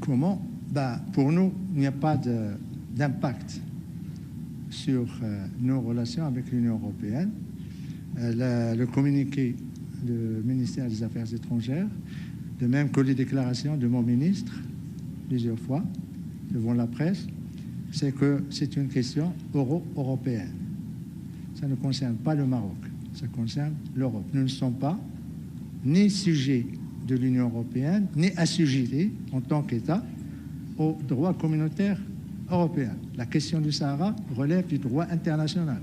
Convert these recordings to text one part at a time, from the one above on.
Comment? Pour nous, il n'y a pas d'impact sur nos relations avec l'Union européenne. Le communiqué du ministère des Affaires étrangères, de même que les déclarations de mon ministre, plusieurs fois, devant la presse, c'est que c'est une question euro-européenne. Ça ne concerne pas le Maroc, ça concerne l'Europe. Nous ne sommes pas ni sujets de l'Union européenne, ni assujettis en tant qu'État au droit communautaire européen. La question du Sahara relève du droit international.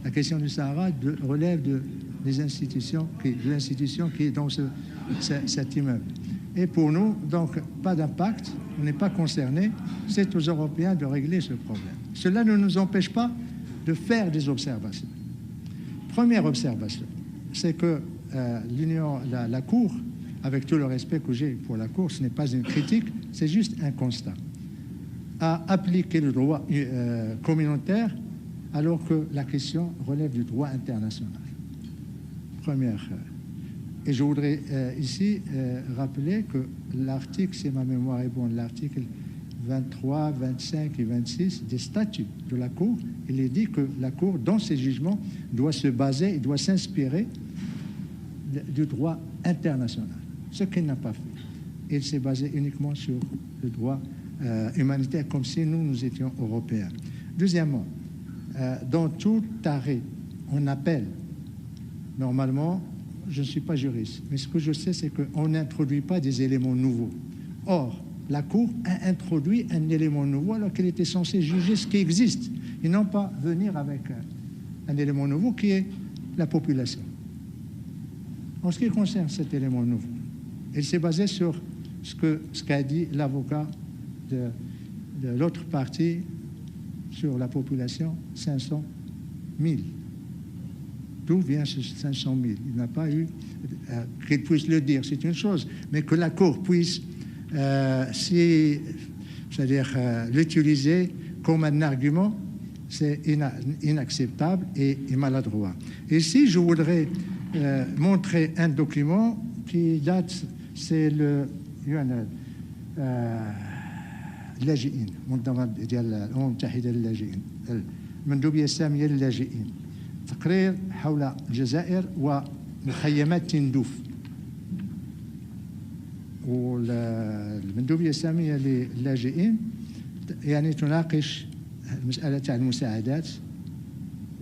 La question du Sahara relève de l'institution qui est dans cet immeuble. Et pour nous, donc, pas d'impact, on n'est pas concerné, c'est aux Européens de régler ce problème. Cela ne nous empêche pas de faire des observations. Première observation, c'est que la Cour, avec tout le respect que j'ai pour la Cour, ce n'est pas une critique, c'est juste un constat, a appliqué le droit communautaire alors que la question relève du droit international. Première. Et je voudrais ici rappeler que l'article, si ma mémoire est bonne, l'article 23, 25 et 26 des statuts de la Cour, il est dit que la Cour, dans ses jugements, doit se baser et doit s'inspirer du droit international, ce qu'il n'a pas fait. Il s'est basé uniquement sur le droit humanitaire, comme si nous étions européens. Deuxièmement, dans tout arrêt, on appelle, normalement, je ne suis pas juriste, mais ce que je sais, c'est qu'on n'introduit pas des éléments nouveaux. Or, la Cour a introduit un élément nouveau alors qu'elle était censée juger ce qui existe et non pas venir avec un élément nouveau qui est la population. En ce qui concerne cet élément nouveau, elle s'est basée sur ce qu'a dit l'avocat de l'autre partie sur la population, 500 000. D'où vient ce 500 000? Il n'a pas eu qu'il puisse le dire, c'est une chose, mais que la Cour puisse l'utiliser comme un argument, c'est inacceptable et maladroit. Ici, je voudrais montrer un document qui date, c'est le اللاجئين منظمة ديال الأمم المتحدة للاجئين المندوبية السامية للاجئين تقرير حول الجزائر ومخيمات تندوف والمندوبية السامية للاجئين يعني تناقش المسألة تاع المساعدات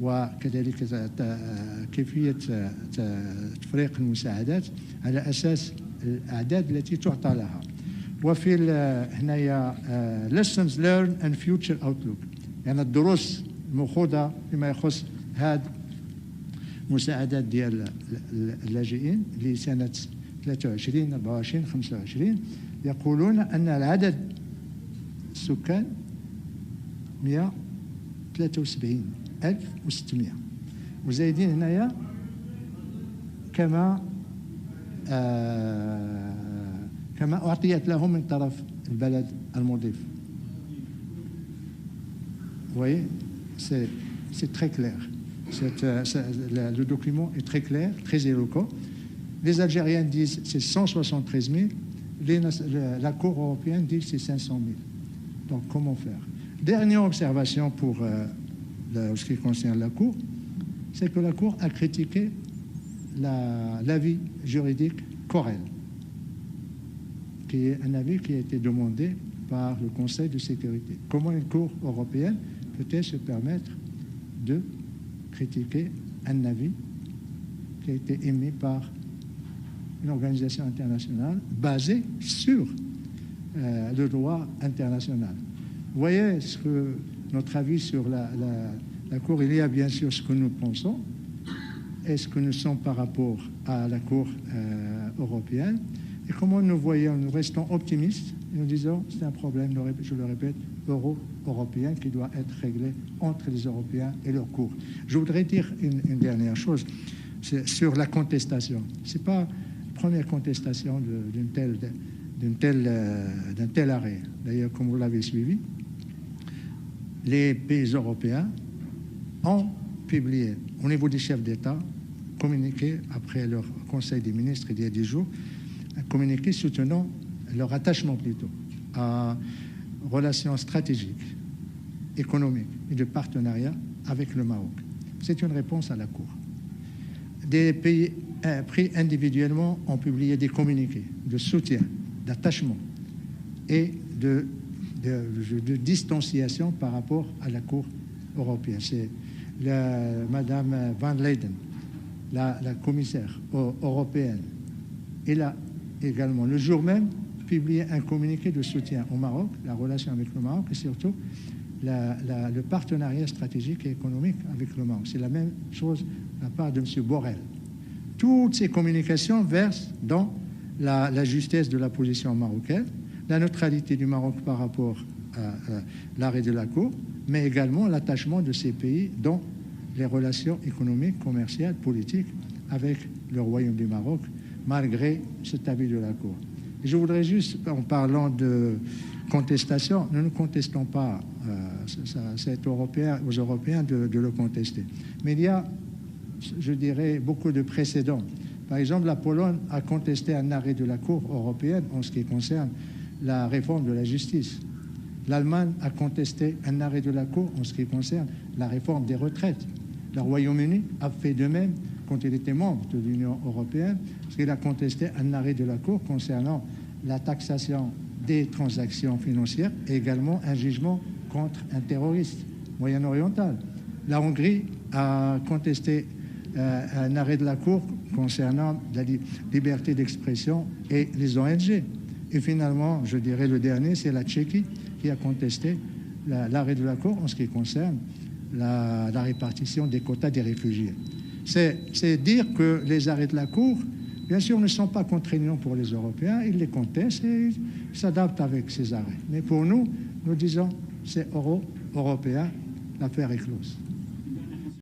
وكذلك كيفية تفريق المساعدات على أساس الأعداد التي تعطى لها. وفي هنايا lessons learned and future outlook، يعني الدروس المأخوذة فيما يخص هذه المساعدات ديال اللاجئين لسنة 23 24 25 يقولون أن العدد السكان 173,600 وزايدين هنايا كما أعطيت لهم من طرف البلد المضيف. Vous voyez, c'est très clair. Le document est très clair, très éloquent. Les Algériens disent c'est 173 000, la Cour européenne dit c'est 500 000. Donc comment faire? Dernière observation pour ce qui concerne la Cour, c'est que la Cour a critiqué l'avis juridique Corel, qui est un avis qui a été demandé par le Conseil de sécurité. Comment une Cour européenne peut-elle se permettre de critiquer un avis qui a été émis par une organisation internationale basée sur le droit international? Vous voyez notre avis sur la Cour, il y a bien sûr ce que nous pensons et ce que nous sommes par rapport à la Cour européenne. Et comment nous voyons, nous restons optimistes et nous disons c'est un problème, je le répète, euro-européen qui doit être réglé entre les Européens et leur Cour. Je voudrais dire une dernière chose sur la contestation. Ce n'est pas la première contestation d'un tel arrêt. D'ailleurs, comme vous l'avez suivi, les pays européens ont publié au niveau des chefs d'État, communiqué après leur Conseil des ministres il y a 10 jours, un communiqué soutenant leur attachement plutôt à relations stratégiques, économiques et de partenariat avec le Maroc. C'est une réponse à la Cour. Des pays pris individuellement ont publié des communiqués de soutien, d'attachement et de distanciation par rapport à la Cour européenne. C'est Madame Van Leyden, la commissaire européenne, et là également, le jour même, publié un communiqué de soutien au Maroc, la relation avec le Maroc et surtout le partenariat stratégique et économique avec le Maroc. C'est la même chose de la part de M. Borrell. Toutes ces communications versent dans la justesse de la position marocaine, la neutralité du Maroc par rapport à l'arrêt de la Cour, mais également l'attachement de ces pays dans les relations économiques, commerciales, politiques avec le Royaume du Maroc, malgré cet avis de la Cour. Et je voudrais juste, en parlant de contestation, nous ne contestons pas, c'est aux Européens de le contester. Mais il y a, je dirais, beaucoup de précédents. Par exemple, la Pologne a contesté un arrêt de la Cour européenne en ce qui concerne la réforme de la justice. L'Allemagne a contesté un arrêt de la Cour en ce qui concerne la réforme des retraites. Le Royaume-Uni a fait de même quand il était membre de l'Union européenne, parce qu'il a contesté un arrêt de la Cour concernant la taxation des transactions financières et également un jugement contre un terroriste moyen-oriental. La Hongrie a contesté un arrêt de la Cour concernant la liberté d'expression et les ONG. Et finalement, je dirais le dernier, c'est la Tchéquie qui a contesté l'arrêt de la Cour en ce qui concerne la répartition des quotas des réfugiés. C'est dire que les arrêts de la Cour, bien sûr, ne sont pas contraignants pour les Européens, ils les contestent et ils s'adaptent avec ces arrêts. Mais pour nous, nous disons, c'est européen, l'affaire est close.